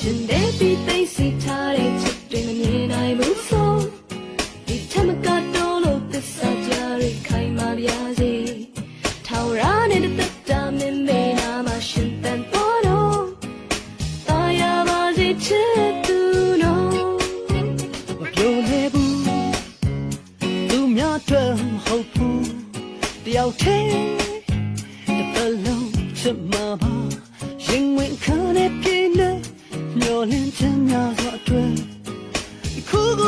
ရှင်တဲ့ပြီးသိစီထားတဲ့ချစ်တွေမမြင်နိုင်ဘူးဆိုဒီထမကတော့လို့သစ္စာကြရိခိုင်မာပြာစီထောင်ရနေတဲ့တက်တာမင်းမေနာမှာရှင်တန်ပေါ်တော့တာယာပါစေချစ်သူနော်မပြောနေဘူးလူများအတွက်မဟုတ်ဘူးတယောက်တည်းတစ်လုံးချစ်မှာပါရင်ဝင်ခါနဲ့ပြင်းနေမျောလင်းချင်များစွာအတွက်ခုခု